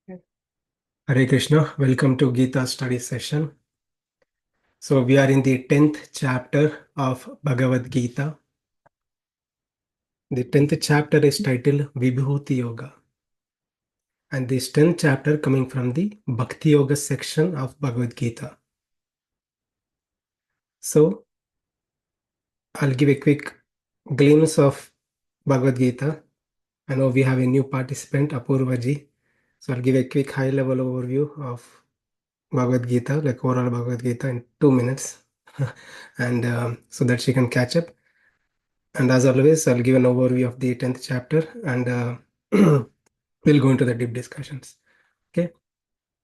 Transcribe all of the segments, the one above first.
Hare Krishna, welcome to Gita study session. So we are in the 10th chapter of Bhagavad Gita. The 10th chapter is titled Vibhuti Yoga. And this 10th chapter coming from the Bhakti Yoga section of Bhagavad Gita. So I'll give a quick glimpse of Bhagavad Gita. I know we have a new participant, Apurvaji. So I'll give a quick high level overview of Bhagavad Gita, like overall Bhagavad Gita in 2 minutes. and so that she can catch up. And as always, I'll give an overview of the 10th chapter and we'll go into the deep discussions. Okay.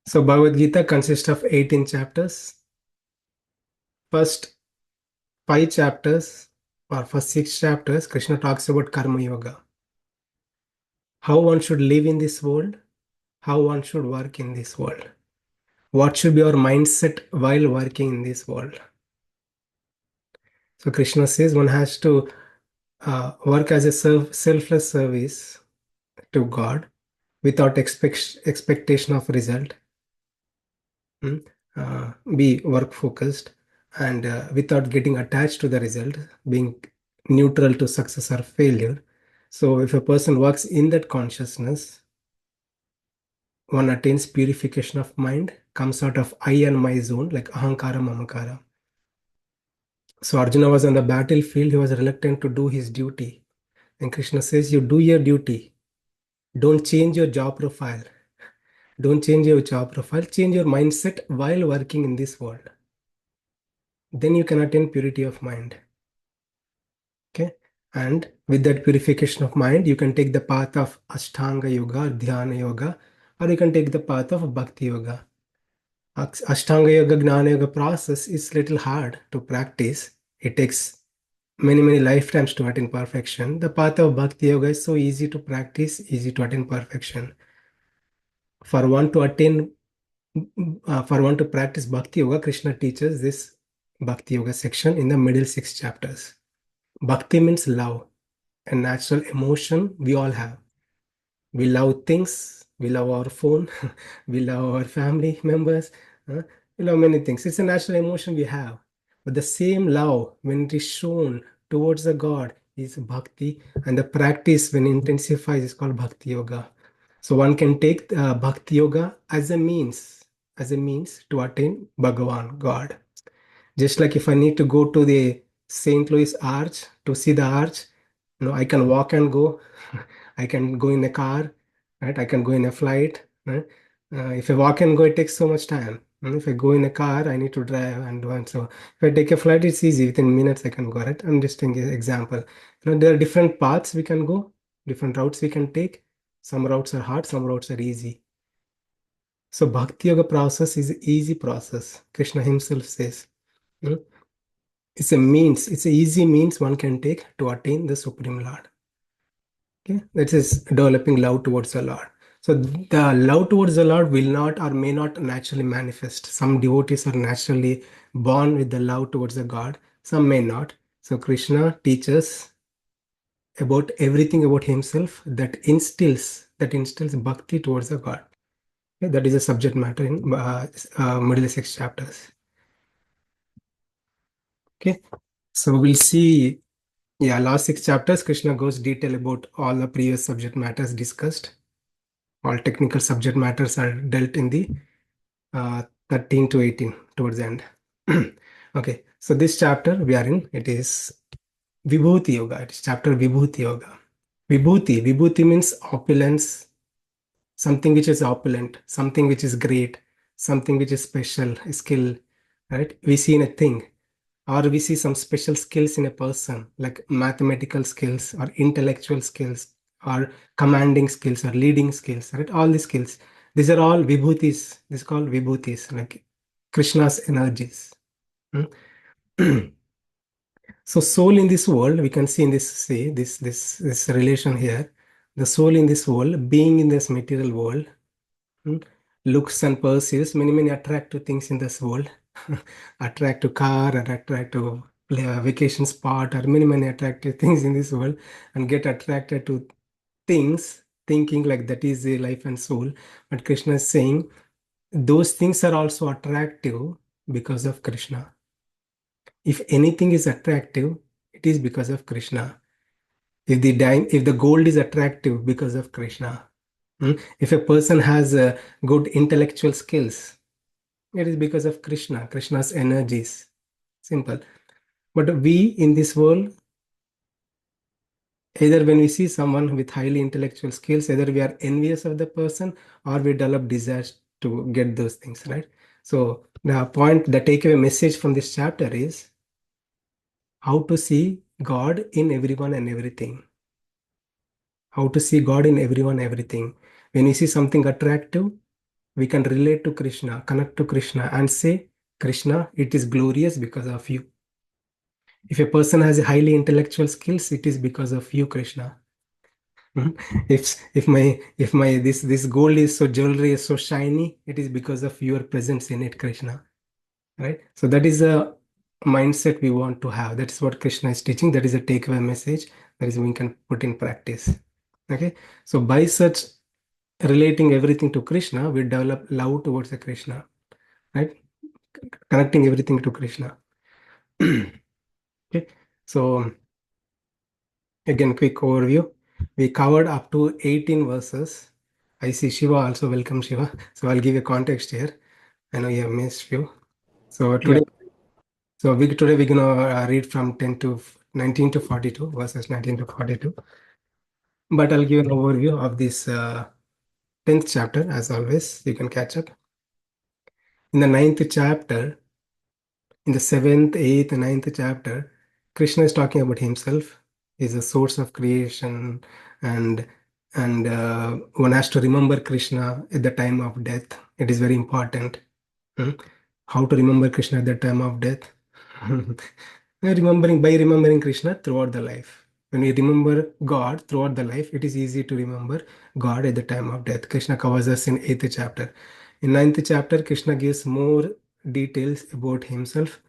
So Bhagavad Gita consists of 18 chapters. First 5 chapters or first 6 chapters, Krishna talks about Karma Yoga. How one should live in this world, how one should work in this world. What should be our mindset while working in this world? So Krishna says one has to work as a selfless service to God without expectation of result. Be work focused and without getting attached to the result, being neutral to success or failure. So if a person works in that consciousness, one attains purification of mind, comes out of I and my zone, like ahankara mamakara. So Arjuna was on the battlefield, he was reluctant to do his duty. And Krishna says, you do your duty. Don't change your job profile. Don't change your job profile. Change your mindset while working in this world. Then you can attain purity of mind. Okay. And with that purification of mind, you can take the path of Ashtanga Yoga or Dhyana Yoga, or you can take the path of Bhakti Yoga. Ashtanga Yoga, Gnana Yoga process is little hard to practice. It takes many lifetimes to attain perfection. The path of Bhakti Yoga is so easy to practice, easy to attain perfection. For one to attain, for one to practice Bhakti Yoga, Krishna teaches this Bhakti Yoga section in the middle 6 chapters. Bhakti means love, a natural emotion we all have. We love things, we love our phone, we love our family members, we love many things. It's a natural emotion we have. But the same love, when it is shown towards the God, is bhakti, and the practice, when it intensifies, is called bhakti yoga. So one can take bhakti yoga as a means to attain Bhagavan, God. Just like if I need to go to the St. Louis Arch to see the arch, I can walk and go. I can go in a car, right? I can go in a flight, right? If I walk and go, it takes so much time. If I go in a car, I need to drive and do and so. If I take a flight, it's easy. Within minutes, I can go, right? I'm just taking an example. There are different paths we can go, different routes we can take. Some routes are hard, some routes are easy. So Bhakti Yoga process is an easy process. Krishna himself says. Hmm? It's a means, it's an easy means one can take to attain the Supreme Lord. Okay, that is developing love towards the Lord. So the love towards the Lord will not or may not naturally manifest. Some devotees are naturally born with the love towards the God, some may not. So Krishna teaches about everything about himself that instills bhakti towards the God. Okay, that is a subject matter in middle 6 chapters. Okay, so we'll see. Yeah, last 6 chapters, Krishna goes detail about all the previous subject matters discussed. All technical subject matters are dealt in the 13 to 18 towards the end. Okay, so this chapter we are in, it is Vibhuti Yoga. It is chapter Vibhuti Yoga. Vibhuti means opulence, something which is opulent, something which is great, something which is special, a skill, right? We see in a thing, or we see some special skills in a person, like mathematical skills or intellectual skills or commanding skills or leading skills, right? All these skills, these are all vibhutis. This is called vibhutis, like Krishna's energies. Hmm? So soul in this world, we can see in this, see this relation here. The soul in this world, being in this material world, hmm, looks and perceives many attractive things in this world. Attractive car, attractive vacation spot, or many attractive things in this world, and get attracted to things thinking like that is the life and soul. But Krishna is saying those things are also attractive because of Krishna. If anything is attractive, it is because of Krishna. If the gold is attractive because of Krishna, if a person has good intellectual skills, it is because of Krishna, Krishna's energies. Simple. But we in this world, either when we see someone with highly intellectual skills, either we are envious of the person or we develop desires to get those things, right? So the takeaway message from this chapter is how to see God in everyone and everything. How to see God in everyone, everything. When we see something attractive, we can relate to Krishna, connect to Krishna, and say, Krishna, it is glorious because of you. If a person has highly intellectual skills, it is because of you, Krishna. Mhm. If my this gold is so jewelry is so shiny, it is because of your presence in it, Krishna. Right? So that is a mindset we want to have. That is what Krishna is teaching. That is a takeaway message. That is we can put in practice. Okay. So by such relating everything to Krishna, we develop love towards the Krishna. Right? Connecting everything to Krishna. Okay. So again, quick overview. We covered up to 18 verses. I see Shiva also. Welcome, Shiva. So I'll give you context here. I know you have missed few. So Yeah. today we're gonna read from 10 to 19 to 42 verses 19 to 42. But I'll give an overview of this 10th chapter as always. You can catch up. In the ninth chapter, in the seventh, eighth, ninth chapter, Krishna is talking about himself. He's the source of creation, and one has to remember Krishna at the time of death. It is very important. Hmm? How to remember Krishna at the time of death? Remembering Krishna throughout the life. When we remember God throughout the life, it is easy to remember God at the time of death. Krishna covers us in 8th chapter. In ninth chapter, Krishna gives more details about himself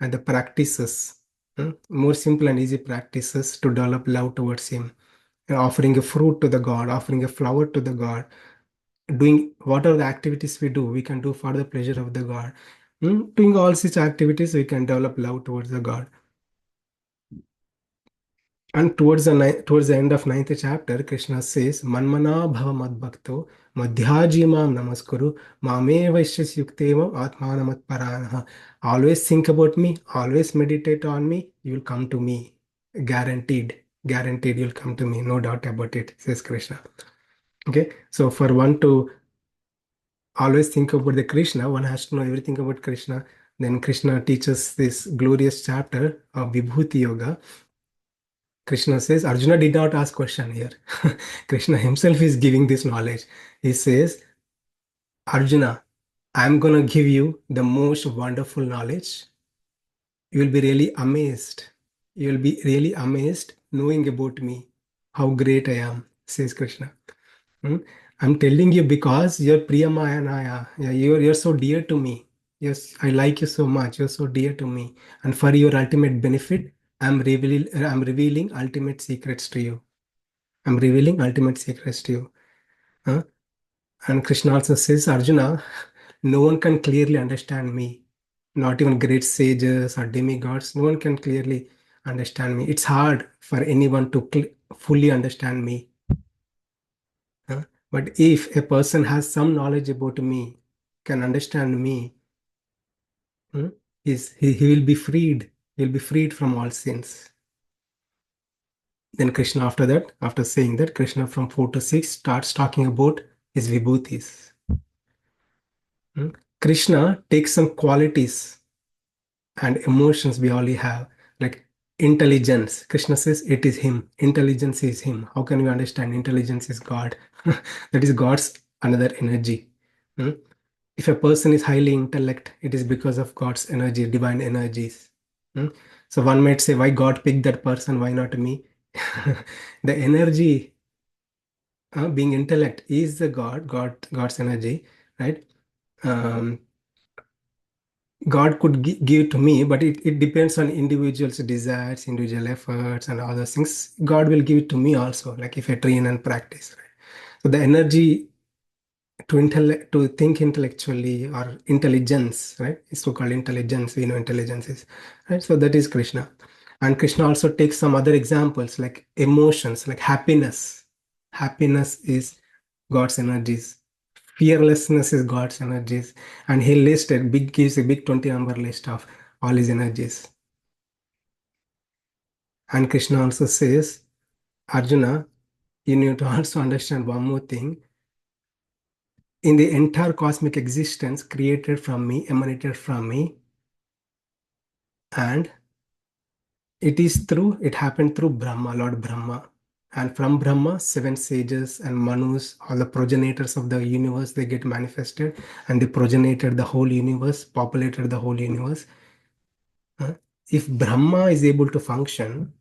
and the practices, more simple and easy practices to develop love towards him. Offering a fruit to the God, offering a flower to the God, doing whatever the activities we do, we can do for the pleasure of the God. Doing all such activities, we can develop love towards the God. And towards the end of ninth chapter, Krishna says, Manmana bhava madbhakto madhyajimam namaskuru mame vaishyas yukteva atmanamat paranaha. Always think about me, always meditate on me, you will come to me. Guaranteed, guaranteed you'll come to me, no doubt about it, says Krishna. Okay, so for one to always think about the Krishna, one has to know everything about Krishna. Then Krishna teaches this glorious chapter of Vibhuti Yoga. Krishna says, Arjuna did not ask question here. Krishna himself is giving this knowledge. He says, Arjuna, I'm gonna give you the most wonderful knowledge. You will be really amazed. You will be really amazed knowing about me, how great I am, says Krishna. Hmm? I'm telling you because you're Priyamayanaya. Yeah, you're so dear to me. Yes, I like you so much. You're so dear to me. And for your ultimate benefit, I'm revealing ultimate secrets to you. I'm revealing ultimate secrets to you. Huh? And Krishna also says, Arjuna, no one can clearly understand me. Not even great sages or demigods. No one can clearly understand me. It's hard for anyone to fully understand me. Huh? But if a person has some knowledge about me, can understand me, hmm, he will be freed. He'll be freed from all sins. Then Krishna, after that, after saying that, Krishna from 4 to 6 starts talking about his vibhutis. Hmm. Krishna takes some qualities and emotions we already have, like intelligence. Krishna says it is him. Intelligence is him. How can we understand intelligence is God? That is God's another energy. Hmm. If a person is highly intellect, it is because of God's energy, divine energies. Hmm. So one might say, why God picked that person? Why not me? The energy, being intellect, is the God's energy, right? Um, God could give to me, but it depends on individual's desires, individual efforts, and other things. God will give it to me also, like if I train and practice. Right? So the energy to think intellectually or intelligence, right? It's so-called intelligence. We know intelligence is right. So that is Krishna. And Krishna also takes some other examples like emotions, like happiness. Happiness is God's energies. Fearlessness is God's energies. And he listed big gives a big 20 number list of all his energies. And Krishna also says, Arjuna, you need to also understand one more thing. In the entire cosmic existence created from me, emanated from me, and it happened through Brahma, Lord Brahma. And from Brahma, seven sages and Manus, all the progenitors of the universe, they get manifested and they progenited the whole universe, populated the whole universe. Uh, If Brahma is able to function,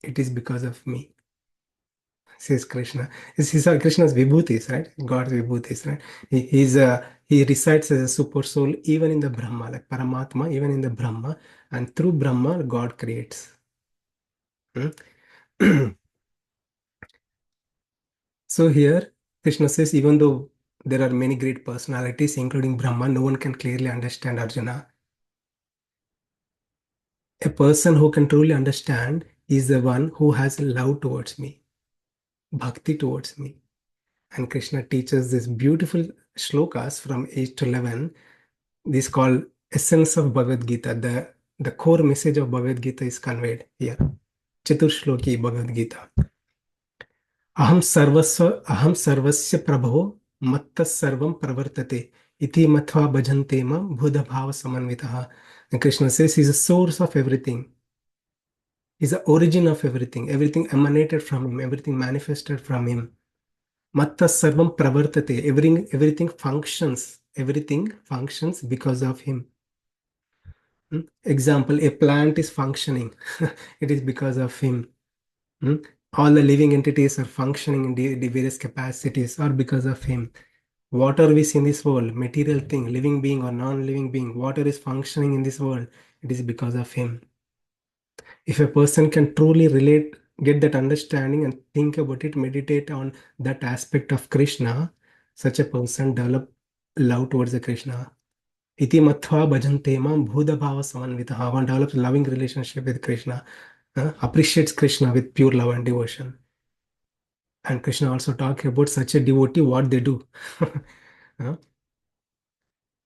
it is because of me, says Krishna. These are Krishna's vibhutis, right? God's vibhutis, right? He resides as a super soul even in the Brahma, like Paramatma, even in the Brahma, and through Brahma, God creates. Hmm? So here, Krishna says, even though there are many great personalities, including Brahma, no one can clearly understand Arjuna. A person who can truly understand is the one who has love towards me, bhakti towards me. And Krishna teaches these beautiful shlokas from 8 to 11. This called essence of Bhagavad Gita. The core message of Bhagavad Gita is conveyed here. Chaturshloki Bhagavad Gita. अहम सर्वस्य प्रभो मत्तः सर्वं प्रवर्तते इति मत्वा भजन्ते मां बुधभाव समन्वितः. And Krishna says he's the source of everything. He's the origin of everything. Everything emanated from him. Everything manifested from him. Matta sarvam pravartate. Everything functions. Everything functions because of him. Example, a plant is functioning. It is because of him. Hmm? All the living entities are functioning in the various capacities or because of him. Water we see in this world, material thing, living being or non-living being, water is functioning in this world. It is because of him. If a person can truly relate, get that understanding and think about it, meditate on that aspect of Krishna, such a person develop love towards the Krishna. Iti matva bhajante mam bhuda bhava samanvitaha. One develops loving relationship with Krishna, appreciates Krishna with pure love and devotion. And Krishna also talk about such a devotee, what they do.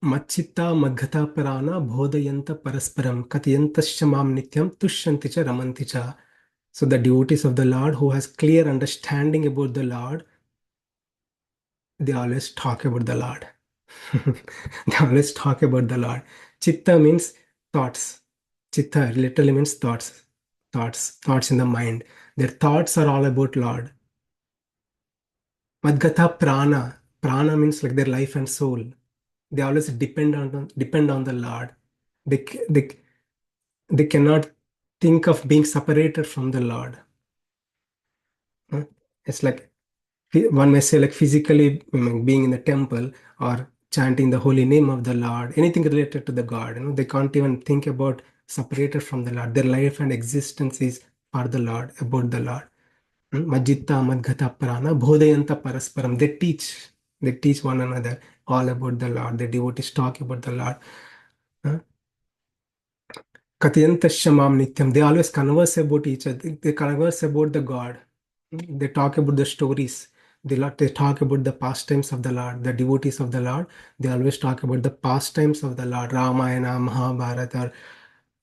Machita madgata prana bodhayanta parasparam katayantascha mam nityam tushyanti cha ramanti cha. So the devotees of the Lord who has clear understanding about the Lord, they always talk about the Lord. They always talk about the Lord. Chitta means thoughts. Chitta literally means thoughts. Thoughts in the mind. Their thoughts are all about Lord. Madgata prana. Prana means like their life and soul. They always depend on the Lord. They, they, they cannot think of being separated from the Lord. Huh? It's like one may say like physically being in the temple or chanting the holy name of the Lord, anything related to the God. They can't even think about separated from the Lord. Their life and existence is for the Lord, about the Lord. Majjitta Madgata Prana Bodhayanta Parasparam. They teach one another all about the Lord. The devotees talk about the Lord. Huh? Katyantasya Mam Nityam. They always converse about each other. They converse about the God. They talk about the stories. They talk about the pastimes of the Lord, the devotees of the Lord. They always talk about the pastimes of the Lord, Ramayana, Mahabharata, or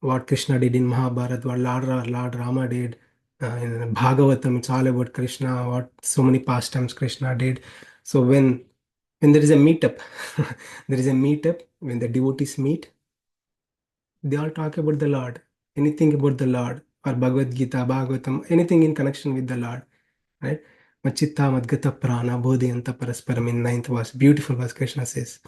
what Krishna did in Mahabharata, what Lord Rama did. In Bhagavatam, it's all about Krishna, what so many pastimes Krishna did. So when there is a meetup, there is a meetup, when the devotees meet, they all talk about the Lord, anything about the Lord, or Bhagavad Gita, Bhagavatam, anything in connection with the Lord, right? Machitta Madgata Prana Bodhiyanta Parasparam in ninth verse. Beautiful verse Krishna says.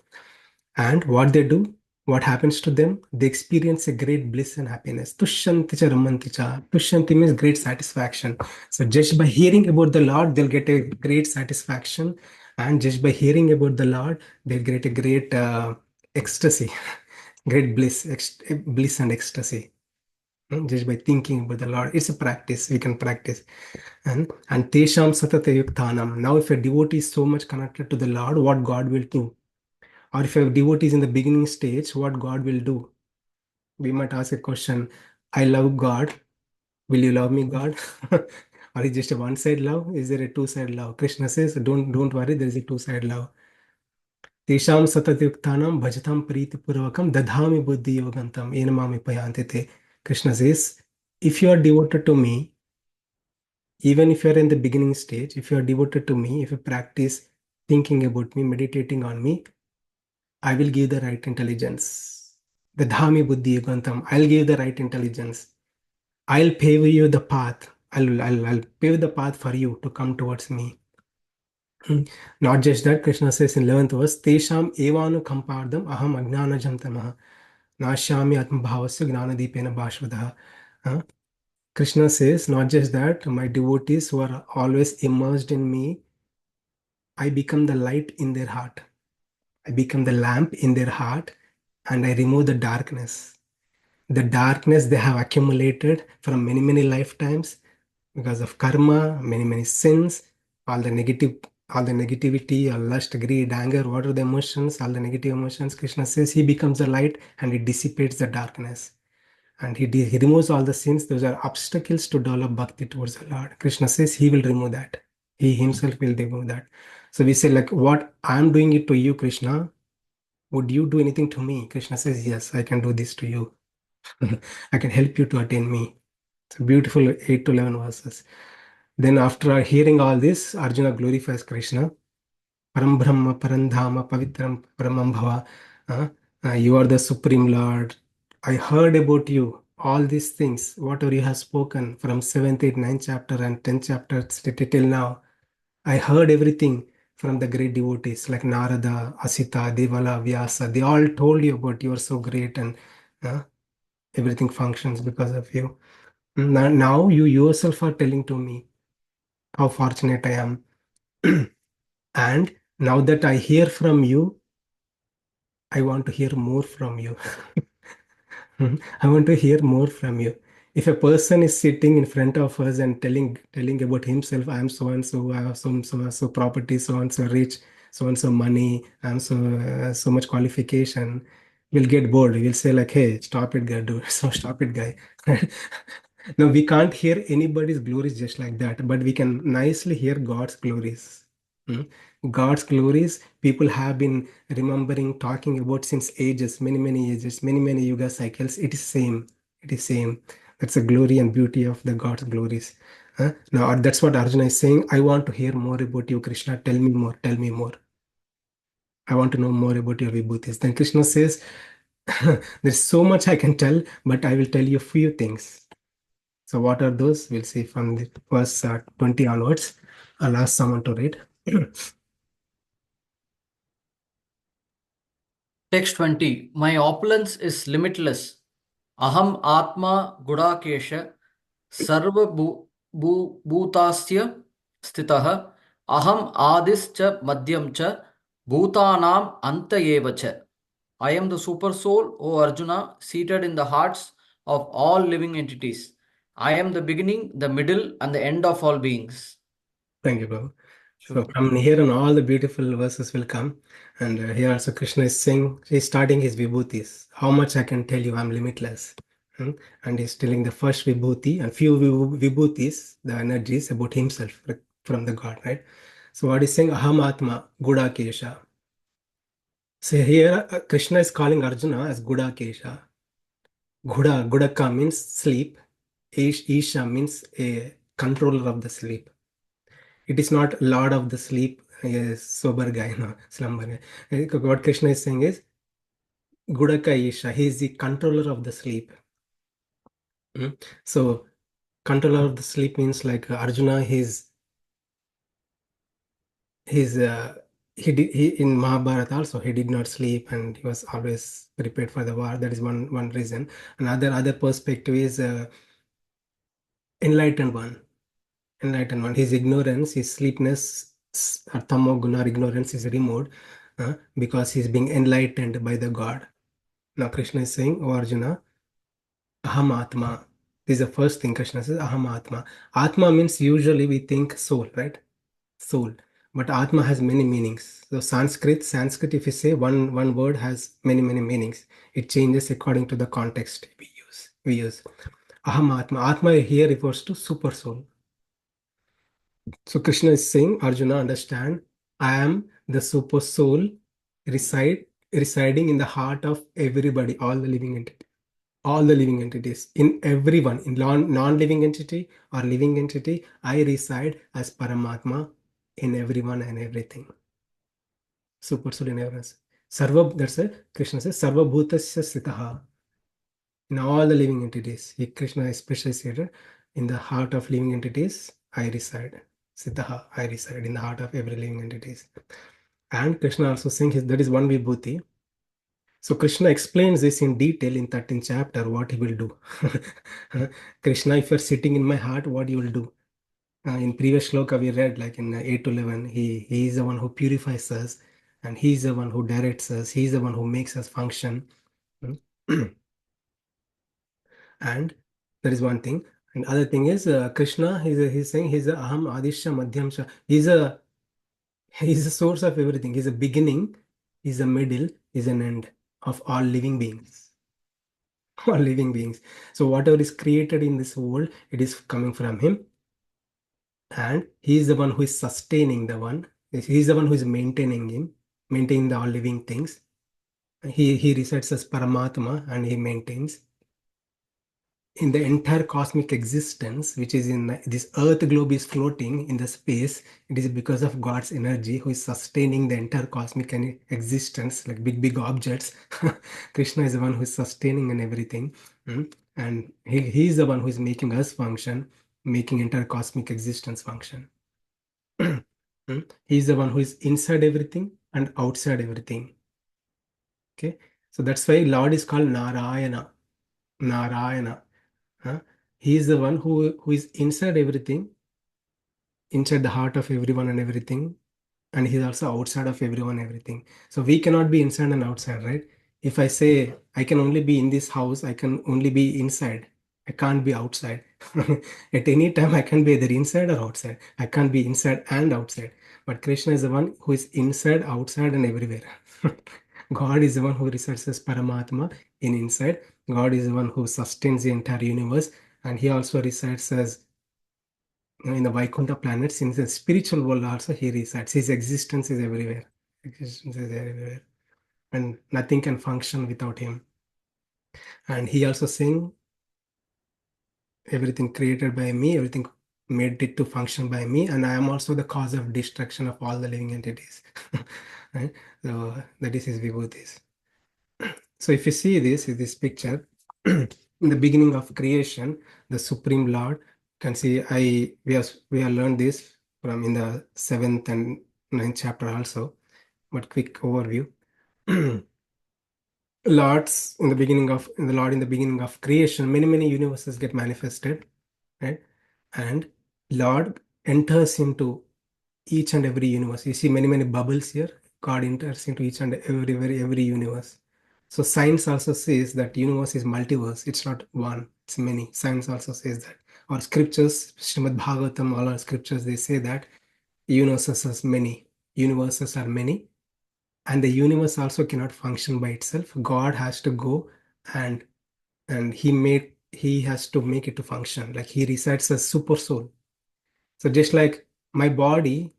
And what they do, what happens to them, they experience a great bliss and happiness. Tushyanti cha ramanti cha. Tushyanti means great satisfaction. So just by hearing about the Lord, they'll get a great satisfaction. And just by hearing about the Lord, they'll get a great ecstasy, great bliss and ecstasy. just by thinking about the Lord. It's a practice. We can practice. And Tesham Satata Yuktanam. Now, if a devotee is so much connected to the Lord, what God will do? Or if a devotee is in the beginning stage, what God will do? We might ask a question, I love God. Will you love me, God? Or is just a one-side love? Is there a two-side love? Krishna says, don't worry, there is a two-side love. Tesham Satatayuktanam Bhajatam Purvakam Dadhami Buddhi Yogantam Enamami Payantite. Krishna says, if you are devoted to me, even if you are in the beginning stage, if you are devoted to me, if you practice thinking about me, meditating on me, I will give the right intelligence. The Dhami Buddhi Yugantam, I'll give the right intelligence. I'll pave you the path. I'll pave the path for you to come towards me. Not just that, Krishna says in 11th verse, Tesham evanu kampardam aham ajnanajam tamaha nashyami atmabhavasya gnanadipena bhashvadaha. Krishna says, not just that, my devotees who are always immersed in me, I become the light in their heart. I become the lamp in their heart and I remove the darkness. The darkness they have accumulated from many, many lifetimes because of karma, many, many sins, all the negative, all the negativity, or lust, greed, anger, what are the emotions, all the negative emotions. Krishna says he becomes the light and he dissipates the darkness. And he removes all the sins. Those are obstacles to develop bhakti towards the Lord. Krishna says he will remove that. He himself will remove that. So we say, like, what I'm doing it to you, Krishna, would you do anything to me? Krishna says, yes, I can do this to you. I can help you to attain me. It's a beautiful 8 to 11 verses. Then after hearing all this, Arjuna glorifies Krishna. Param Brahma, Parandhama, Pavitram, Paramambhava. You are the Supreme Lord. I heard about you. All these things, whatever you have spoken from 7th, 8th, 9th chapter and 10th chapter till now. I heard everything from the great devotees like Narada, Asita, Devala, Vyasa. They all told you about you are so great and uh, everything functions because of you. Now you yourself are telling to me how fortunate I am. And now that I hear from you, I want to hear more from you. I want to hear more from you. If a person is sitting in front of us and telling about himself, I am so and so, I have so property, so and so rich, so and so money, I'm so much qualification, we'll get bored. We'll say like, hey, stop it, guy, dude. So stop it, guy. No, we can't hear anybody's glories just like that, but we can nicely hear God's glories. Hmm? God's glories, people have been remembering, talking about since ages, many ages, many yuga cycles. It is same. It is same. That's the glory and beauty of the God's glories. Now that's what Arjuna is saying. I want to hear more about you, Krishna. Tell me more. Tell me more. I want to know more about your vibhutis. Then Krishna says, there's so much I can tell, but I will tell you a few things. So what are those? We'll see from the verse 20 onwards. I'll ask someone to read. Text 20. My opulence is limitless. Aham Atma Gudakesha Sarva Bhutasya Stitaha Aham Adischa Madhyamcha Bhutanam Anta Evacha. I am the super soul, O Arjuna, seated in the hearts of all living entities. I am the beginning, the middle, and the end of all beings. Thank you, Babu. So Sure. from here on, all the beautiful verses will come. And here also Krishna is saying, he's starting his vibhutis. How much I can tell you, I'm limitless. And he's telling the first vibhuti and few vibhutis, the energies about himself like, from the God, right? So what he's saying, Aham Atma, Gudakesha. So here Krishna is calling Arjuna as Gudakesha. Gudaka means sleep. Isha means a controller of the sleep. It is not Lord of the sleep, a sober guy, no, slumber guy. What Krishna is saying is Gudaka Isha. He is the controller of the sleep. So controller of the sleep means like Arjuna. He's he in Mahabharata also he did not sleep and he was always prepared for the war. That is one reason. Another other perspective is enlightened one. Enlightened one. His ignorance, his sleepness, or tamoguna ignorance is removed because he's being enlightened by the God. Now Krishna is saying, "O Arjuna, Aham Atma. This is the first thing Krishna says, Aham Atma. Atma means usually we think soul, right? Soul. But Atma has many meanings. So Sanskrit, if you say one word has many meanings. It changes according to the context we use. Aham Atma. Atma here refers to super soul. So Krishna is saying, Arjuna, understand, I am the super soul residing in the heart of everybody, all the living entities. All the living entities, in everyone, in non-living entity or living entity, I reside as Paramatma in everyone and everything. Super soul in everyone. Sarva, that's it. Krishna says, Sarva Bhutasya Sitaha. In all the living entities, Krishna especially said, in the heart of living entities, I reside. Sitaha, I reside in the heart of every living entities. And Krishna also saying that is one vibhuti. So Krishna explains this in detail in 13th chapter, what he will do. Krishna, if you're sitting in my heart, what you will do? In previous shloka we read, like in 8 to 11, he is the one who purifies us, and he is the one who directs us, he is the one who makes us function. And that is one thing. And other thing is, Krishna, he's saying he's a Aham Adisha Madhyam Sha. He's a source of everything. He's a beginning, he's a middle, he's an end of all living beings. All living beings. So whatever is created in this world, it is coming from him. And he is the one who is sustaining the one. He is the one who is maintaining the all living things. He resides as Paramatma and he maintains in the entire cosmic existence, which is in this earth globe is floating in the space. It is because of God's energy who is sustaining the entire cosmic existence, like big objects. Krishna is the one who is sustaining and everything. And he is the one who is making us function, making entire cosmic existence function. He is the one who is inside everything and outside everything. Okay, so that's why Lord is called Narayana. Narayana. He is the one who is inside everything, inside the heart of everyone and everything, and he's also outside of everyone and everything. So we cannot be inside and outside, right? If I say I can only be in this house, I can only be inside. I can't be outside. At any time, I can be either inside or outside. I can't be inside and outside. But Krishna is the one who is inside, outside, and everywhere. God is the one who resides as Paramatma in inside. God is the one who sustains the entire universe, and he also resides as in the Vaikuntha planets. In the spiritual world also he resides. His existence is everywhere. Existence is everywhere. And nothing can function without him. And he also saying, everything created by me, everything made it to function by me, and I am also the cause of destruction of all the living entities. Right? So that is his vibhutis. So if you see this picture, in the beginning of creation, the Supreme Lord, you can see we have learned this from in the 7th and 9th chapter also, but quick overview. In the beginning of creation, many universes get manifested, right? And Lord enters into each and every universe. You see many bubbles here. God enters into each and every universe. So science also says that universe is multiverse. It's not one, it's many. Science also says that. Or scriptures, Srimad Bhagavatam, all our scriptures, they say that universes are many, and the universe also cannot function by itself. God has to go and he has to make it to function. Like he resides as super soul. So just like my body,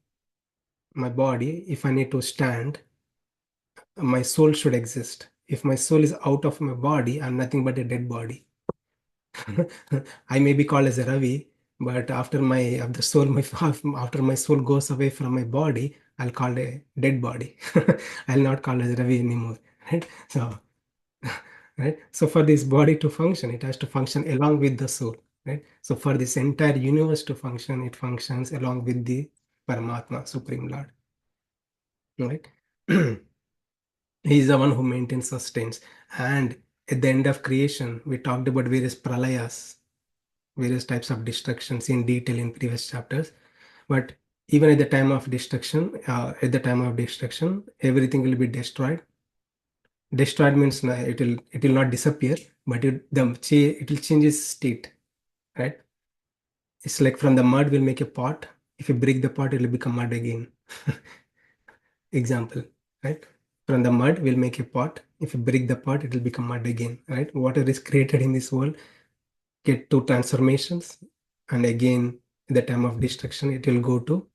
if I need to stand, my soul should exist. If my soul is out of my body, I'm nothing but a dead body. I may be called as a Ravi, but after my soul goes away from my body, I'll call a dead body. I'll not call as Ravi anymore. Right? So, right. So for this body to function, it has to function along with the soul. Right. So for this entire universe to function, it functions along with the Paramatma, Supreme Lord. Right. He is the one who maintains, sustains. And at the end of creation, we talked about various pralayas, various types of destructions in detail in previous chapters. But even at the time of destruction, everything will be destroyed. Destroyed means it will not disappear, but it will change its state. right? It's like from the mud we'll make a pot. If you break the pot, it'll become mud again. Example, right? From the mud we'll make a pot. If you break the pot, it will become mud again, right? Water is created in this world, get two transformations, and again, at the time of destruction, it will go to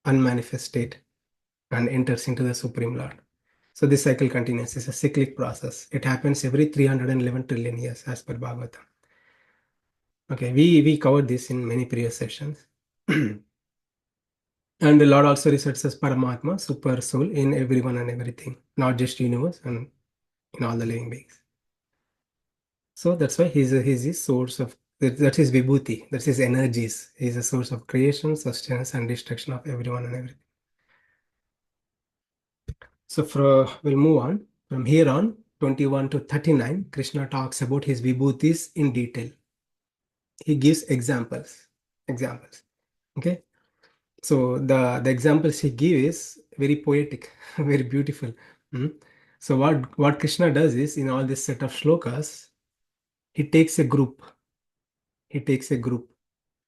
unmanifest state and enters into the Supreme Lord. So this cycle continues. It's a cyclic process. It happens every 311 trillion years as per Bhagavatam. Okay, we covered this in many previous sessions. And the Lord also resides as Paramatma, super soul in everyone and everything, not just universe and in all the living beings. So that's why he's his source of that's his vibhuti, that's his energies. He's a source of creation, sustenance, and destruction of everyone and everything. So we'll move on. From here on, 21 to 39, Krishna talks about his vibhutis in detail. He gives examples. Examples. Okay. So the examples he gives is very poetic, very beautiful. Mhm. So what Krishna does is in all this set of shlokas, he takes a group. He takes a group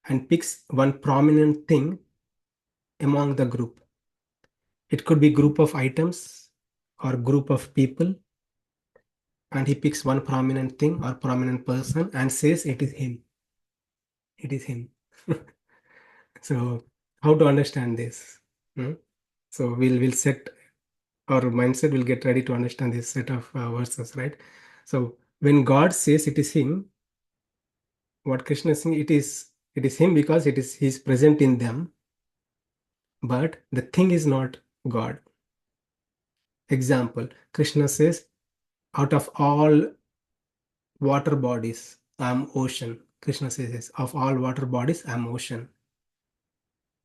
and picks one prominent thing among the group. It could be group of items or group of people, and he picks one prominent thing or prominent person and says it is him. It is him. So how to understand this? Hmm? So we'll set our mindset. We'll get ready to understand this set of verses, right? So when God says it is him, what Krishna is saying, it is him because it is he's present in them, but the thing is not God. Example, Krishna says, out of all water bodies, I am ocean. Krishna says this, of all water bodies, I am ocean.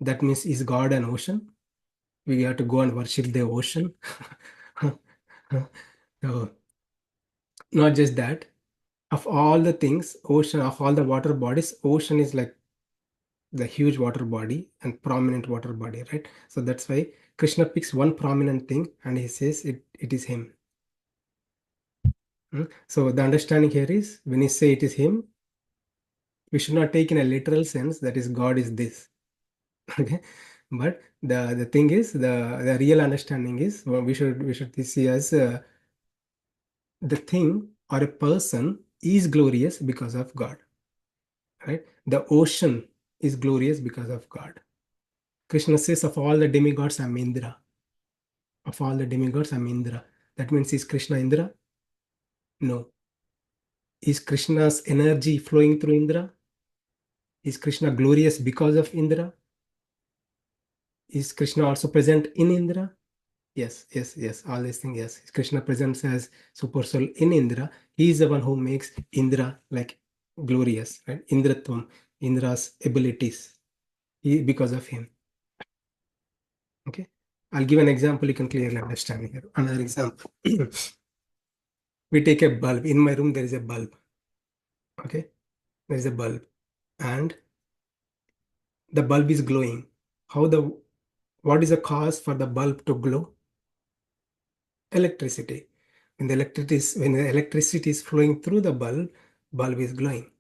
That means is God an ocean? We have to go and worship the ocean. So, not just that, of all the things, ocean, of all the water bodies, ocean is like the huge water body and prominent water body, right? So that's why Krishna picks one prominent thing and he says it is him. So the understanding here is when he say it is him, we should not take in a literal sense that is God is this. Okay, but the thing is the real understanding is we should see as the thing or a person is glorious because of God, right? The ocean is glorious because of God. Krishna says of all the demigods I'm Indra. Of all the demigods I'm Indra. That means is Krishna Indra? No. Is Krishna's energy flowing through Indra? Is Krishna glorious because of Indra? Is Krishna also present in Indra? Yes, yes, yes. All these things, yes. Krishna presents as super soul in Indra. He is the one who makes Indra like glorious, right? Indratvam, Indra's abilities, because of him. Okay. I'll give an example you can clearly understand here. Another example. We take a bulb. In my room, there is a bulb. Okay. There is a bulb. And the bulb is glowing. What is the cause for the bulb to glow? Electricity. When the electricity is flowing through the bulb is glowing.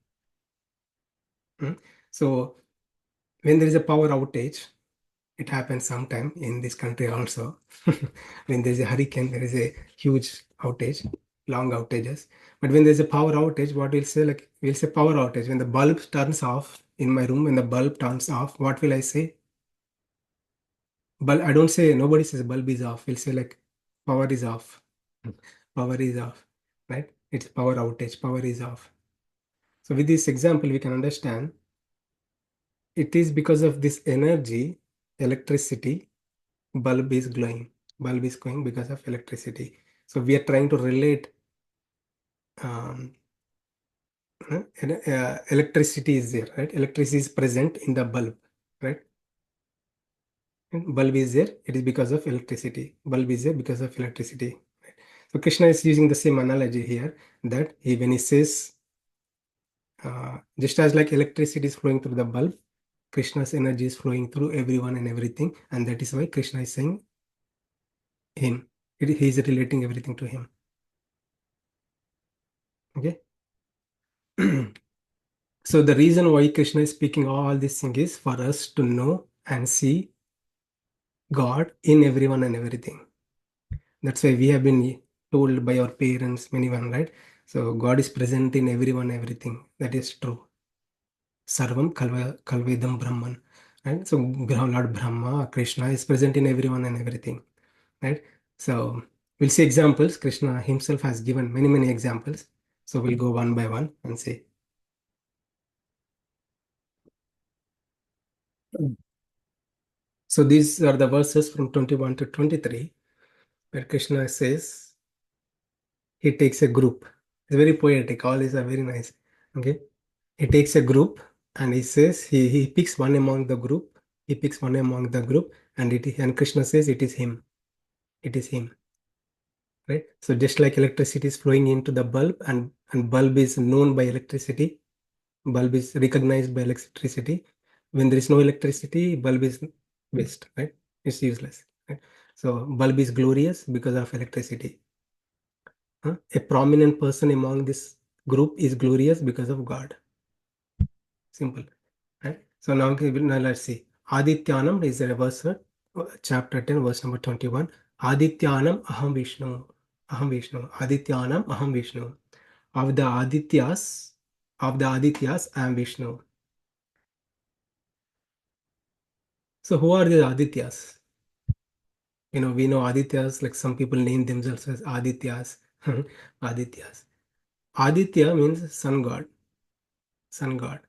Hmm? So when there is a power outage, it happens sometime in this country also. When there is a hurricane, there is a huge outage, long outages. But when there's a power outage, what we'll say, like we'll say power outage. When the bulb turns off in my room, when the bulb turns off, what will I say? But I don't say nobody says bulb is off. We'll say like power is off. Power is off, right? It's power outage. Power is off. So with this example, we can understand it is because of this energy, electricity, bulb is glowing. Bulb is going because of electricity. So we are trying to relate um, electricity is there, right? Electricity is present in the bulb, right? And bulb is there, it is because of electricity. Bulb is there because of electricity. Right? So Krishna is using the same analogy here that when he says, just as like electricity is flowing through the bulb, Krishna's energy is flowing through everyone and everything, and that is why Krishna is saying him. He is relating everything to him. Okay. So the reason why Krishna is speaking all these things is for us to know and see God in everyone and everything. That's why we have been told by our parents, many one, right? So God is present in everyone, everything. That is true. Sarvam Kalvedam Brahman. Right? So Lord Brahma, Krishna is present in everyone and everything. Right? So we'll see examples. Krishna himself has given many, many examples. So we'll go one by one and see. So these are the verses from 21 to 23, where Krishna says he takes a group. It's very poetic. All these are very nice. Okay. He takes a group and he says he picks one among the group. He picks one among the group and Krishna says it is him. It is him. Right? So just like electricity is flowing into the bulb and bulb is known by electricity, bulb is recognized by electricity. When there is no electricity, bulb is waste, right? It's useless. Right? So bulb is glorious because of electricity. Huh? A prominent person among this group is glorious because of God. Simple. Right? So now let's see. Adityanam is a verse, chapter 10, verse number 21. Adityanam aham Vishnu. Aham Vishnu. Adityanam aham Vishnu. Of the Adityas, I am Vishnu. So who are the Adityas? We know Adityas, like some people name themselves as Adityas. Adityas. Aditya means sun god, sun god.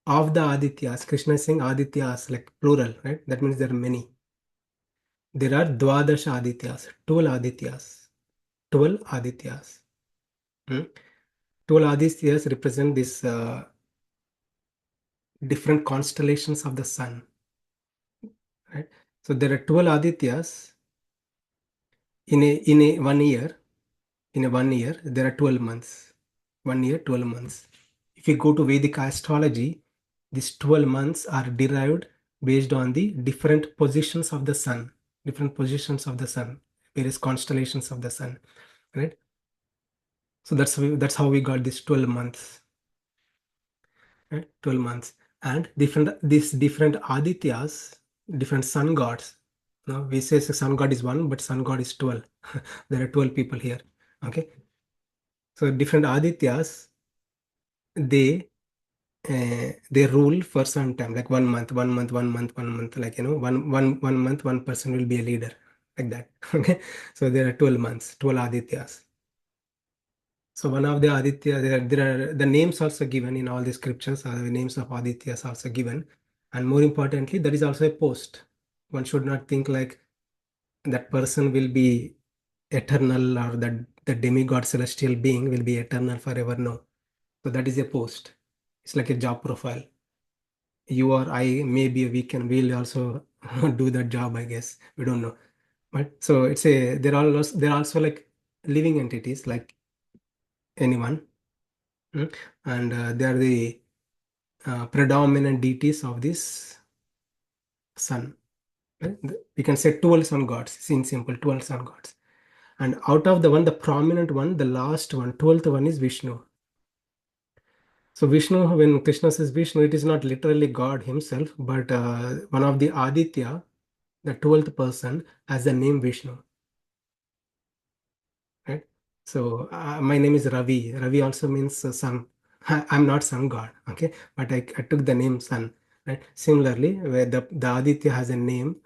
Of the Adityas, Krishna is saying Adityas, like plural, right? That means there are many. There are Dwadasha Adityas, 12 Adityas. 12 Adityas. Hmm? 12 Adityas represent this different constellations of the sun. Right? So there are 12 Adityas in a 1 year. In a 1 year, there are 12 months. 1 year, 12 months. If you go to Vedic astrology, these 12 months are derived based on the different positions of the sun, different positions of the sun, various constellations of the sun, right? So that's how we got these 12 months, right? 12 months. And these different Adityas, different sun gods. Now we say the sun god is one, but sun god is 12. There are 12 people here. Okay. So different Adityas, they they rule for some time, like 1 month, 1 month, 1 month, 1 month, like one month, one person will be a leader, like that. Okay. So there are 12 months, 12 Adityas. So one of the Aditya, there are the names also given in all the scriptures, are the names of Adityas also given. And more importantly, that is also a post. One should not think like that person will be eternal or that the demigod celestial being will be eternal forever. No. So that is a post. It's like a job profile. You or I, maybe we'll also do that job, I guess. We don't know. But so they're also like living entities like anyone. Mm. And they are the predominant deities of this sun. Right? We can say 12 sun gods, in simple, 12 sun gods. And out of the one, the prominent one, the last one, 12th one is Vishnu. So Vishnu, when Krishna says Vishnu, it is not literally God himself, but one of the Aditya, the 12th person, has the name Vishnu. Right? So my name is Ravi. Ravi also means sun. I'm not sun god, okay, but I took the name sun. Right? Similarly, where the Aditya has a name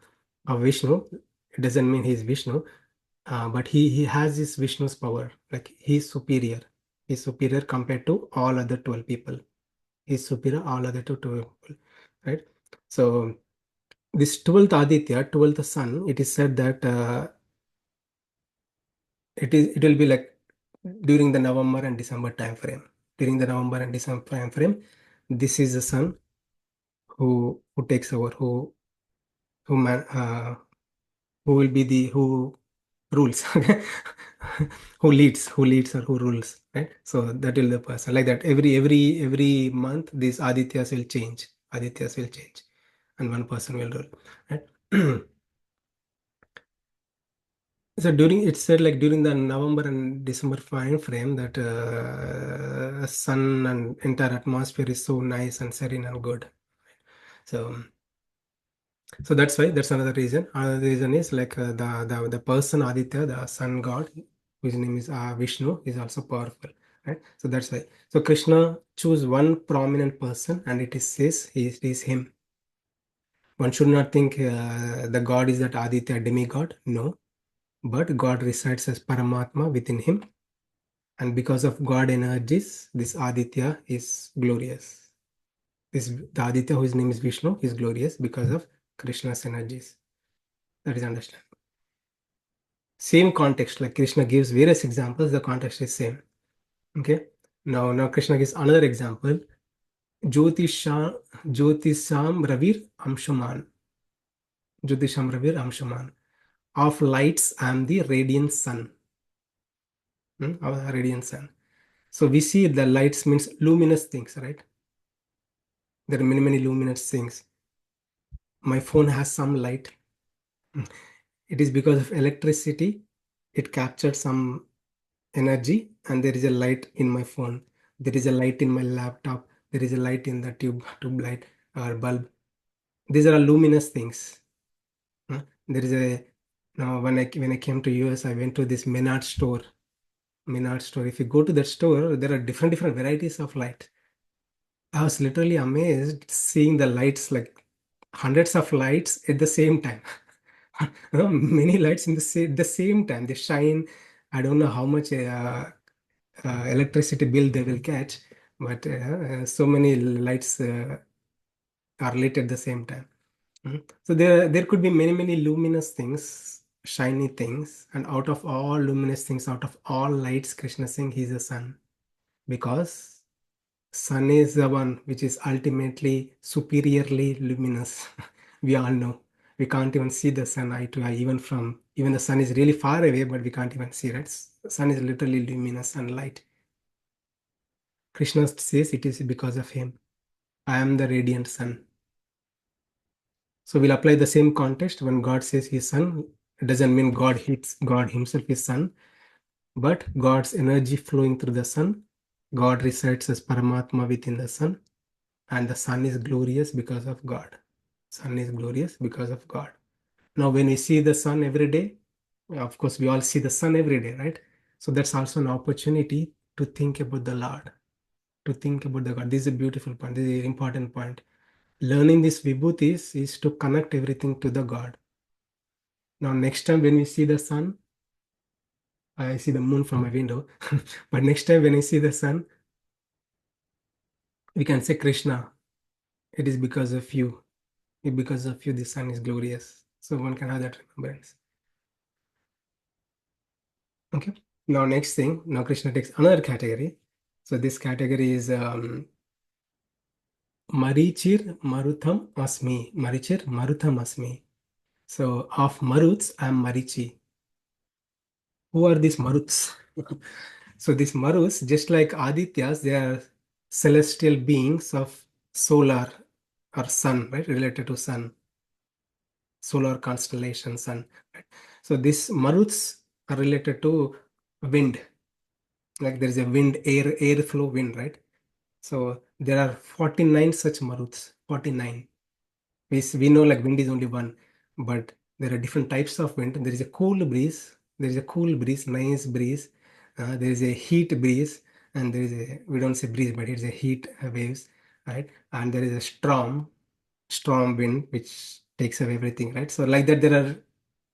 of Vishnu, it doesn't mean he's Vishnu, but he has this Vishnu's power. Like he's superior. He's superior compared to all other 12 people. He's superior all other to 12 people. Right? So this 12th Aditya, 12th sun, it is said that it will be like during the November and December time frame. During the November and December time frame, this is the sun who takes over, who man who will be the who rules, okay? Who leads or who rules, right? So that will the person like that. Every month, these Adityas will change. Adityas will change, and one person will rule, right? So during it said like during the November and December time frame that sun and entire atmosphere is so nice and serene and good. So that's why that's another reason. Another reason is like the person Aditya, the sun god, whose name is Vishnu, is also powerful, right? So that's why. So Krishna choose one prominent person, and it is says it is him. One should not think the god is that Aditya demigod. No, but God resides as Paramatma within him, and because of God energies, this Aditya is glorious. This the Aditya whose name is Vishnu is glorious because of Krishna's energies. That is understand. Same context, like Krishna gives various examples, the context is same. Okay. Now Krishna gives another example. Jyotisham Jyotisham Ravir Amshaman. Jyotisham Ravir Amshaman. Of lights I am the radiant sun. Our radiant sun. So we see the lights means luminous things, right? There are many luminous things. My phone has some light. It is because of electricity. It captured some energy, and there is a light in my phone. There is a light in my laptop. There is a light in the tube light or bulb. These are all luminous things. There is a now when I came to US, I went to this Menard store. Menard store. If you go to that store, there are different varieties of light. I was literally amazed seeing the lights, like hundreds of lights at the same time. Many lights in the same time. They shine. I don't know how much electricity bill they will catch, but so many lights are lit at the same time. So there could be many luminous things, shiny things, and out of all luminous things, out of all lights, Krishna saying he's a sun because sun is the one which is ultimately superiorly luminous. We all know. We can't even see the sun eye to eye, even the sun is really far away, but we can't even see it. Sun is literally luminous and light. Krishna says it is because of him. I am the radiant sun. So we'll apply the same context when God says his sun. It doesn't mean God himself is sun, but God's energy flowing through the sun. God resides as Paramatma within the sun, and the sun is glorious because of God. Sun is glorious because of God. Now, when we see the sun every day, of course, we all see the sun every day, right? So that's also an opportunity to think about the Lord, to think about the God. This is a beautiful point. This is an important point. Learning this vibhutis is to connect everything to the God. Now, next time when we see the sun, I see the moon from my window, but next time when I see the sun, we can say, Krishna, it is because of you. Because of you, the sun is glorious. So one can have that remembrance. Okay. Now, next thing, now Krishna takes another category. So this category is Marichir Marutham Asmi. Marichir Marutham Asmi. So of Maruts, I am Marichi. Who are these Maruts? So these Maruts, just like Adityas, they are celestial beings of solar or sun, right? Related to sun, solar constellation, sun. Right? So these Maruts are related to wind. Like there is a wind, airflow wind, right? So there are 49 such Maruts. 49. We know like wind is only one, but there are different types of wind. There is a cool breeze. There is a cool breeze, nice breeze. There is a heat breeze, and there is we don't say breeze, but it's a heat waves, right? And there is a storm wind, which takes away everything, right? So like that, there are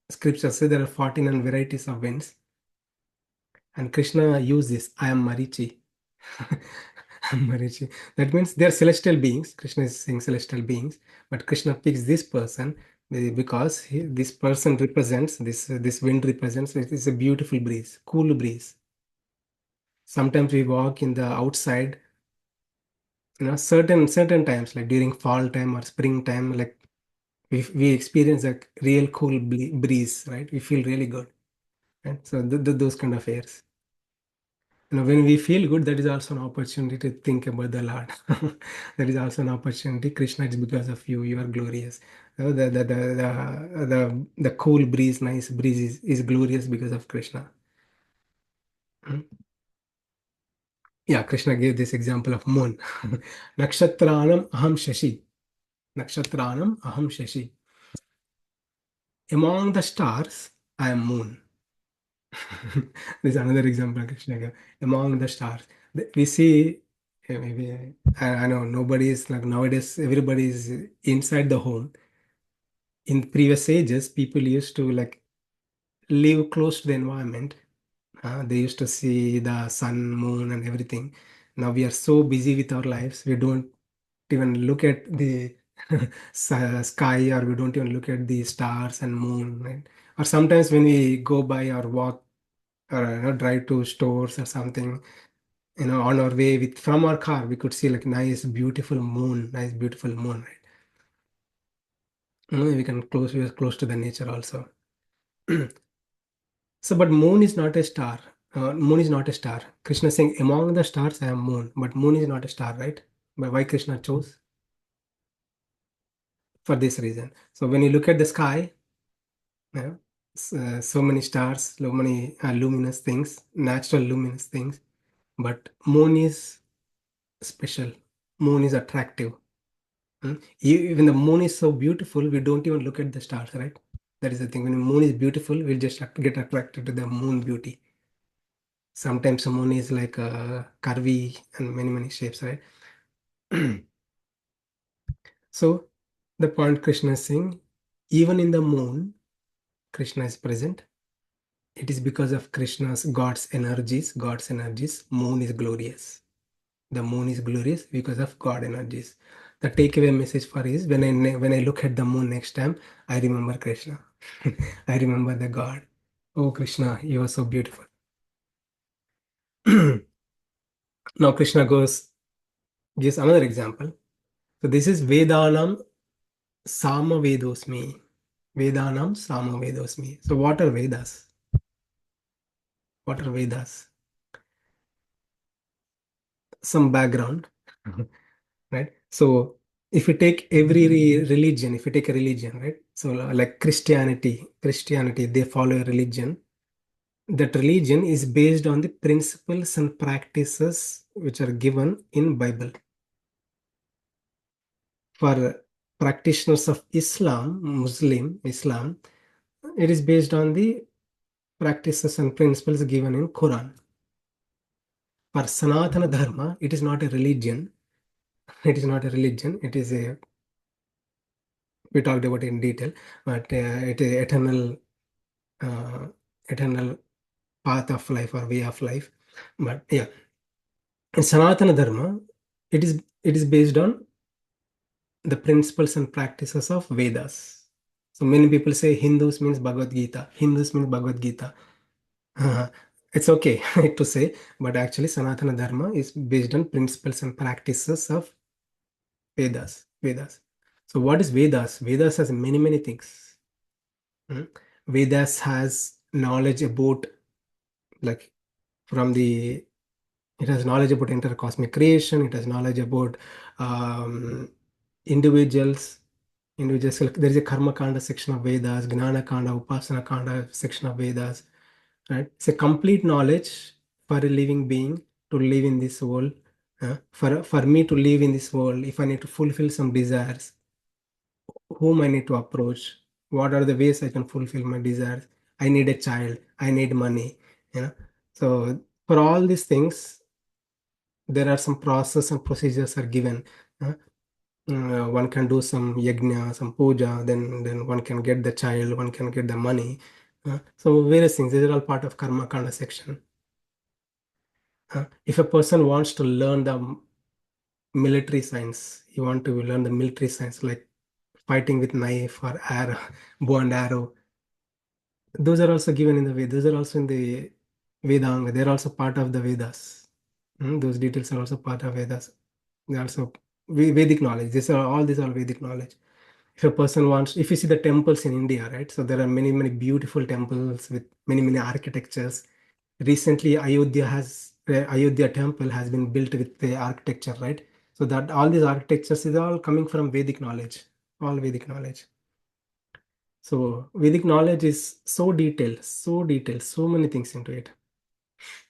scriptures say there are 49 varieties of winds, and Krishna used this. I am Marichi. Marichi. That means they are celestial beings. Krishna is saying celestial beings, but Krishna picks this person because this person represents this wind represents it is a beautiful breeze, cool breeze. Sometimes we walk in the outside, certain times like during fall time or spring time, like we experience a real cool breeze, right? We feel really good, right? So those kind of airs. When we feel good, that is also an opportunity to think about the Lord. That is also an opportunity. Krishna, it's because of you, you are glorious. The cool breeze, nice breeze is glorious because of Krishna. Hmm. Yeah, Krishna gave this example of moon. Nakshatranam aham shashi. Nakshatranam aham shashi. Among the stars, I am moon. This is another example Krishna gave. Among the stars. We see, maybe, I know nobody is like nowadays, everybody is inside the home. In previous ages, people used to like live close to the environment. They used to see the sun, moon, and everything. Now we are so busy with our lives, we don't even look at the sky, or we don't even look at the stars and moon. Right? Or sometimes when we go by or walk or drive to stores or something, on our way with from our car, we could see like nice beautiful moon. Right? We are close to the nature also. So, but moon is not a star. Moon is not a star. Krishna is saying, among the stars, I am moon. But moon is not a star, right? But why Krishna chose? For this reason. So, when you look at the sky, you know, so many stars, so many luminous things, natural luminous things. But moon is special. Moon is attractive. Even the moon is so beautiful, we don't even look at the stars, right? That is the thing. When the moon is beautiful, we'll just get attracted to the moon beauty. Sometimes the moon is like curvy and many shapes, right? So the point Krishna is saying, even in the moon, Krishna is present. It is because of God's energies, moon is glorious. The moon is glorious because of God energies. The takeaway message for is when I look at the moon next time, I remember Krishna. I remember the God. Oh Krishna, you are so beautiful. Now Krishna gives another example. So this is Vedanam Samavedosmi. Vedanam Samavedosmi. So what are Vedas? What are Vedas? Some background, right? So if you take religion, if you take a religion, right? So like Christianity, they follow a religion. That religion is based on the principles and practices which are given in Bible. For practitioners of Islam, it is based on the practices and principles given in Quran. For Sanatana Dharma, it is not a religion. It is not a religion. It is we talked about it in detail, but it is uh, eternal path of life or way of life. But yeah, in Sanatana Dharma, it is based on the principles and practices of Vedas. So many people say Hindus means Bhagavad Gita. Hindus means Bhagavad Gita. Uh, it's okay to say, but actually Sanatana Dharma is based on principles and practices of Vedas. So what is Vedas? Vedas has many things. Hmm. Vedas has knowledge about like from the it has knowledge about intercosmic creation. It has knowledge about um, individuals. Individuals. Like, there is a Karma Kanda section of Vedas, Gnana Kanda, Upasana Kanda section of Vedas. Right? It's a complete knowledge for a living being to live in this world. For me to live in this world, if I need to fulfill some desires, whom I need to approach, what are the ways I can fulfill my desires. I need a child, I need money, you know. So for all these things, there are some process and procedures are given. Uh, one can do some yajna, some puja, then one can get the child, one can get the money. So various things. These are all part of karma kanda section. If a person wants to learn the military science, you want to learn the military science like fighting with knife or arrow, bow and arrow. Those are also given in the Vedas. Those are also in the Vedanga. They're also part of the Vedas. Those details are also part of Vedas. They're also Vedic knowledge. These are all Vedic knowledge. If a person wants, if you see the temples in India, right? So there are many beautiful temples with many architectures. Recently, Ayodhya temple has been built with the architecture, right? So that all these architectures is all coming from Vedic knowledge, all Vedic knowledge. So Vedic knowledge is so detailed, so many things into it.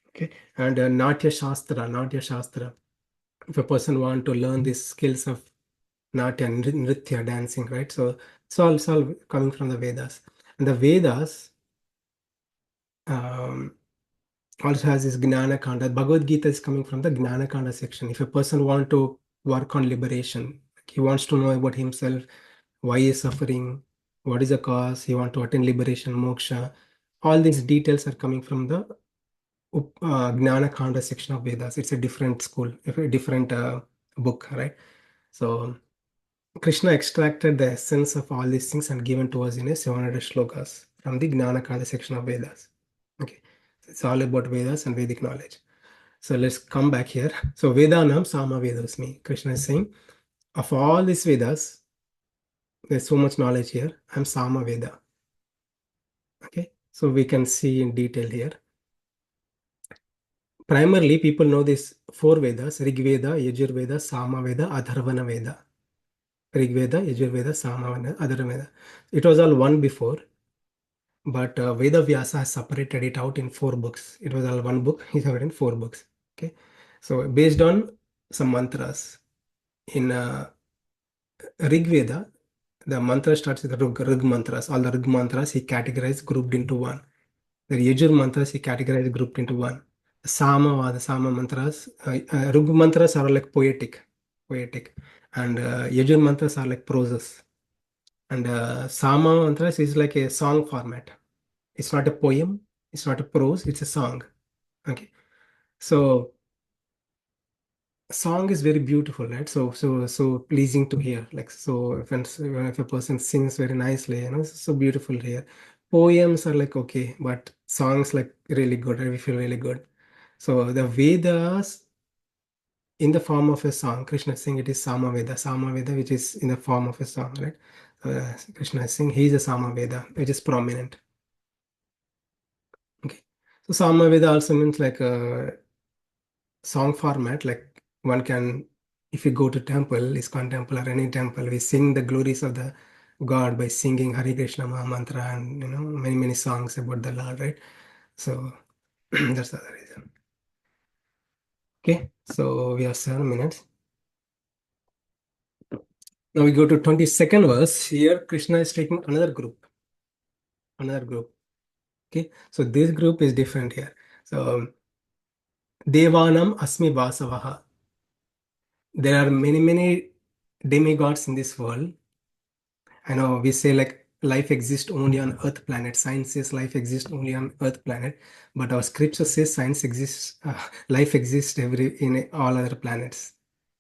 Okay, and Natya Shastra. If a person want to learn these skills of Natya, Nritya, dancing, right? So it's all coming from the Vedas. And the Vedas um, also has this Gnana Kanda. Bhagavad Gita is coming from the Gnana Kanda section. If a person want to work on liberation, he wants to know about himself, why he is suffering, what is the cause, he want to attain liberation, moksha. All these details are coming from the Gnana Kanda section of Vedas. It's a different school, a different book, right? So Krishna extracted the essence of all these things and given to us in a 700 shlokas from the Gnana Kanda section of Vedas. Okay, it's all about Vedas and Vedic knowledge. So let's come back here. So Vedanam Sama Vedasmi. Krishna is saying, of all these Vedas, there's so much knowledge here. I'm Sama Veda. Okay, so we can see in detail here. Primarily, people know these four Vedas: Rig Veda, Yajur Veda, Sama Veda, Atharvana Veda. Rig Veda, Yajur Veda, Sama Veda, Atharvana Veda. It was all one before, but Veda Vyasa has separated it out in four books. It was all one book. He's written four books. Okay, so based on some mantras in Rig Veda, the mantra starts with the Rig mantras. All the Rig mantras he categorized, grouped into one. The Yajur mantras he categorized, grouped into one. The Sama mantras. Rig mantras are like poetic, and Yajur mantras are like proses. And Sama mantras is like a song format. It's not a poem. It's not a prose. It's a song. Okay. So song is very beautiful, right? So pleasing to hear. Like so, if a person sings very nicely, it's so beautiful to hear. Poems are like okay, but songs like really good. Right? We feel really good. So the Vedas in the form of a song, Krishna is saying it is Sama Veda, which is in the form of a song, right? Krishna is saying he is a Sama Veda, which is prominent. Okay. So Sama Veda also means like a song format, like one can, if you go to temple, ISKCON temple or any temple, we sing the glories of the God by singing Hare Krishna Maha Mantra and many songs about the Lord, right? So that's the other reason. Okay, so we have 7 minutes. Now we go to 22nd verse. Here Krishna is taking another group. Okay, so this group is different here. So Devanam Asmi Vasavaha. There are many demigods in this world. I know we say like life exists only on Earth planet. Science says life exists only on Earth planet, but our scripture says life exists in all other planets.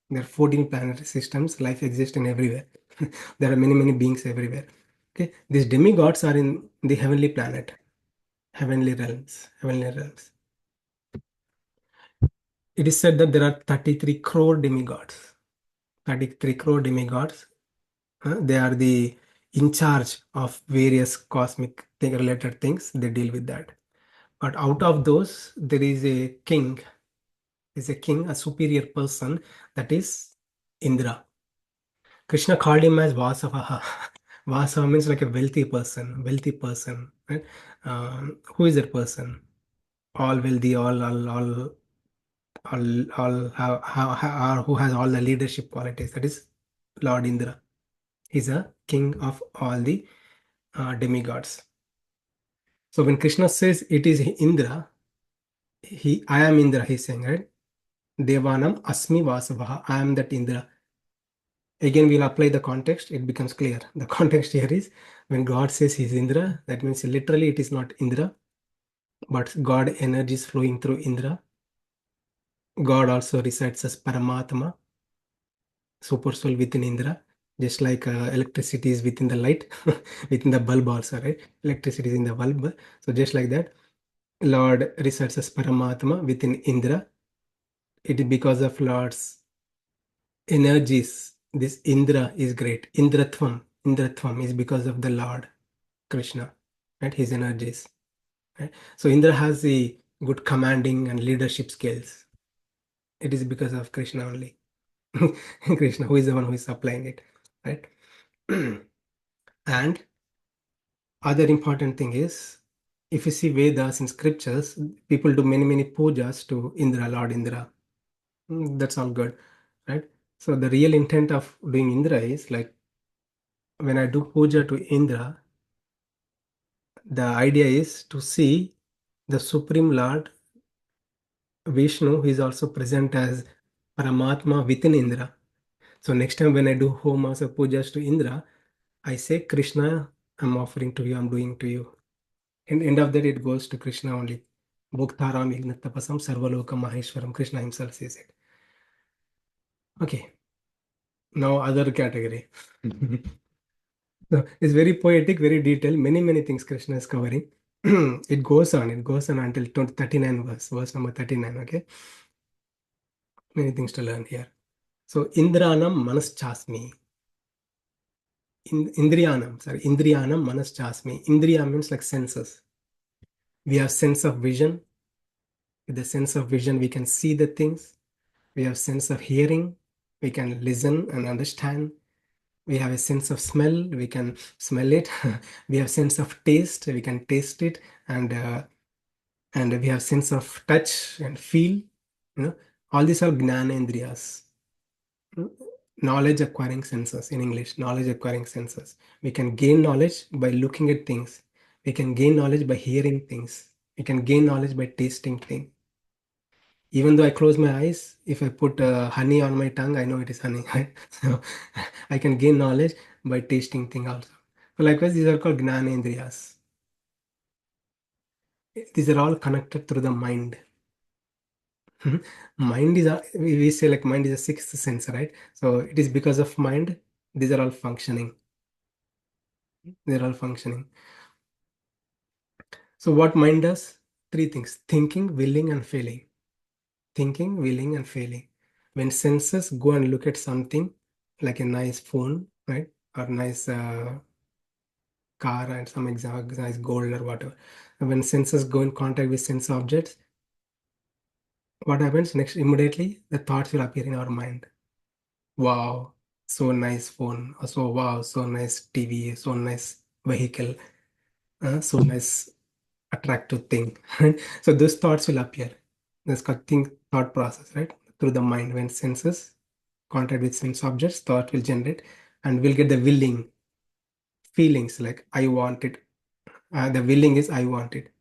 There are 14 planetary systems. Life exists in everywhere. There are many beings everywhere. Okay, these demigods are in the heavenly planet, heavenly realms. It is said that there are 33 crore demigods. 33 crore demigods. They are the in charge of various cosmic thing related things. They deal with that. But out of those, there is a king. Is a king, a superior person, that is Indra. Krishna called him as Vasavaha. Vasava means like a wealthy person, right? Who is that person? All wealthy, who has all the leadership qualities. That is Lord Indra. He's a king of all the demigods. So when Krishna says it is Indra, I am Indra, he's saying, right? Devanam Asmi Vasavaha, I am that Indra. Again, we'll apply the context, it becomes clear. The context here is when God says he's Indra, that means literally it is not Indra, but God energy is flowing through Indra. God also resides as Paramatma, super soul within Indra, just like electricity is within the light, within the bulb also, right? Electricity is in the bulb. So just like that, Lord resides as Paramatma within Indra. It is because of Lord's energies. This Indra is great. Indratvam is because of the Lord Krishna, right? His energies. Right? So Indra has the good commanding and leadership skills. It is because of Krishna only. Krishna, who is the one who is supplying it, right? And other important thing is, if you see Vedas in scriptures, people do many pujas to Indra, Lord Indra. That's all good, right? So the real intent of doing Indra is like, when I do puja to Indra, the idea is to see the Supreme Lord Vishnu is also present as Paramatma within Indra. So next time when I do homas or pujas to Indra, I say, Krishna, I'm offering to you, I'm doing to you. And end of that, it goes to Krishna only. Bhoktaram Ignatapasam Sarvaloka Maheshwaram. Krishna himself says it. Okay, now other category. So it's very poetic, very detailed, many things Krishna is covering. It goes on until 39 verse number 39. Okay, many things to learn here. So Indranam Manaschasmi. Indriyanam Manaschasmi. Indriya means like senses. We have sense of vision. With the sense of vision, we can see the things. We have sense of hearing. We can listen and understand. We have a sense of smell. We can smell it. We have sense of taste. We can taste it, and we have sense of touch and feel. All these are gnanendriyas. Knowledge acquiring senses, in English, knowledge acquiring senses. We can gain knowledge by looking at things. We can gain knowledge by hearing things. We can gain knowledge by tasting things. Even though I close my eyes, if I put honey on my tongue, I know it is honey. So I can gain knowledge by tasting thing also. So likewise, these are called gnanendriyas. These are all connected through the mind. Mind is we say like mind is a sixth sense, right? So it is because of mind. These are all functioning. They're all functioning. So what mind does? Three things: thinking, willing, and feeling. Thinking, willing, and feeling. When senses go and look at something like a nice phone, right, or nice car and some example, nice gold or whatever. And when senses go in contact with sense objects, what happens next? Immediately, the thoughts will appear in our mind. Wow, so nice phone. Or so wow, so nice TV. So nice vehicle. So nice attractive thing. So those thoughts will appear. This thought process, right? Through the mind. When senses contact with sense objects, thought will generate, and we'll get the willing feelings like I want it. The willing is I want it.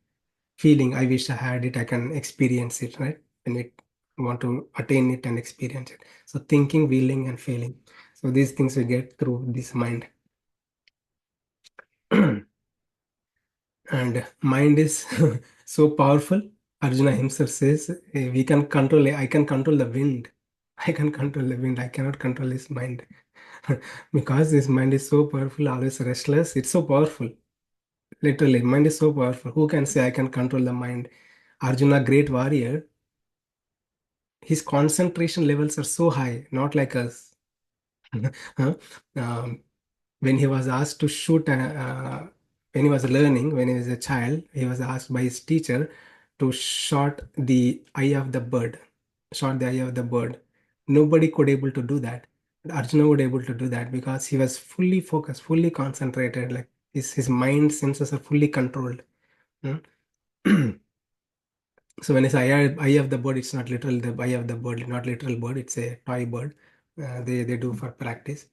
Feeling I wish I had it. I can experience it, right? When it want to attain it and experience it. So thinking, willing, and feeling. So these things we get through this mind. And mind is so powerful. Arjuna himself says, we can control, I can control the wind. I can control the wind. I cannot control his mind. Because this mind is so powerful, always restless. It's so powerful. Literally, mind is so powerful. Who can say I can control the mind? Arjuna, great warrior, his concentration levels are so high, not like us. Huh? Um, when he was asked to shoot, when he was learning, when he was a child, he was asked by his teacher to shot the eye of the bird, shot the eye of the bird. Nobody could able to do that. But Arjuna would able to do that because he was fully focused, fully concentrated. Like his mind senses are fully controlled. Hmm? So when it's eye of the bird, it's not literal the eye of the bird, not literal bird. It's a toy bird. They do for practice.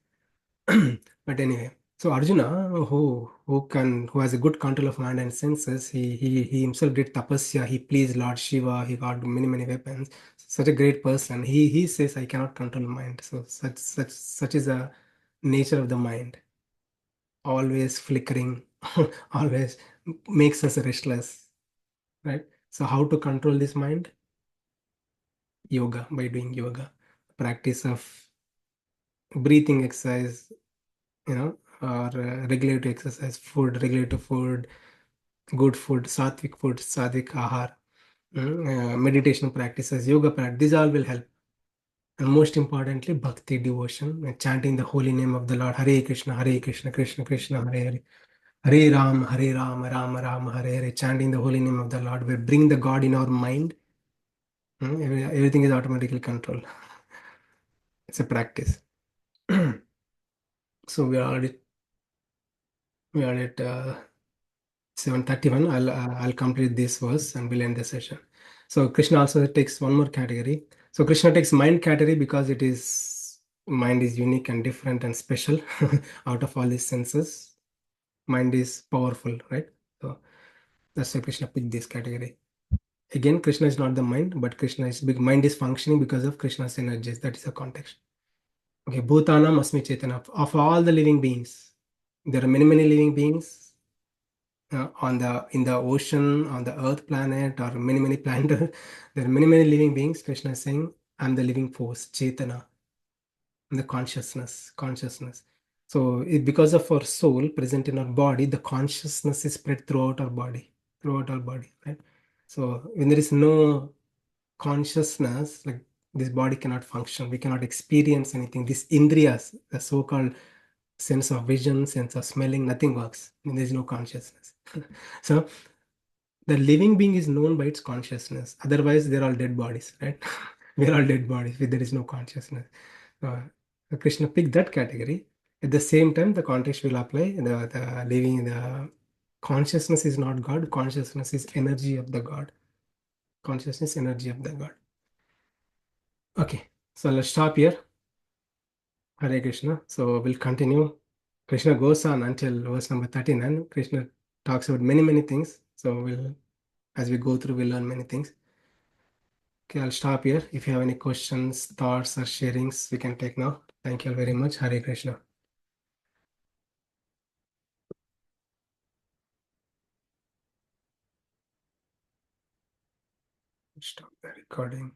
But anyway, so Arjuna, who has a good control of mind and senses, he himself did tapasya. He pleased Lord Shiva. He got many weapons. Such a great person. He says, I cannot control mind. So such is the nature of the mind. Always flickering, always makes us restless. Right. So how to control this mind? Yoga, by doing yoga, practice of breathing exercise, or regulative exercise, regulative food, good food, sattvic ahar, meditation practices, yoga practice, these all will help. And most importantly, bhakti, devotion, and chanting the holy name of the Lord, Hare Krishna, Krishna Krishna, Hare Hare, Hare Ram, Ram Hare Hare, chanting the holy name of the Lord will bring the God in our mind. Everything is automatically controlled. It's a practice. So we are at 7:31. I'll complete this verse and we'll end the session. So Krishna also takes one more category. So Krishna takes mind category because it is mind is unique and different and special out of all these senses. Mind is powerful, right? So that's why Krishna picked this category. Again, Krishna is not the mind, but Krishna is big. Mind is functioning because of Krishna's energies. That is the context. Okay, Bhutanam Asmi Chaitanya. Of all the living beings, there are many living beings on the in the ocean, on the earth planet, or many planets. There are many living beings. Krishna is saying, I'm the living force, Chaitana, the consciousness. So because of our soul present in our body, the consciousness is spread throughout our body, right? So when there is no consciousness, like this body cannot function, we cannot experience anything. These indriyas, the so-called sense of vision, sense of smelling, nothing works when there is no consciousness. So the living being is known by its consciousness. Otherwise, they're all dead bodies, right? We're all dead bodies if there is no consciousness. Uh, Krishna picked that category. At the same time, the context will apply. The living, the consciousness is not God. Consciousness is energy of the God. Consciousness, energy of the God. Okay, so let's stop here. Hare Krishna. So we'll continue. Krishna goes on until verse number 39. Krishna talks about many things. So as we go through, we'll learn many things. Okay, I'll stop here. If you have any questions, thoughts, or sharings, we can take now. Thank you all very much. Hare Krishna. Stop the recording.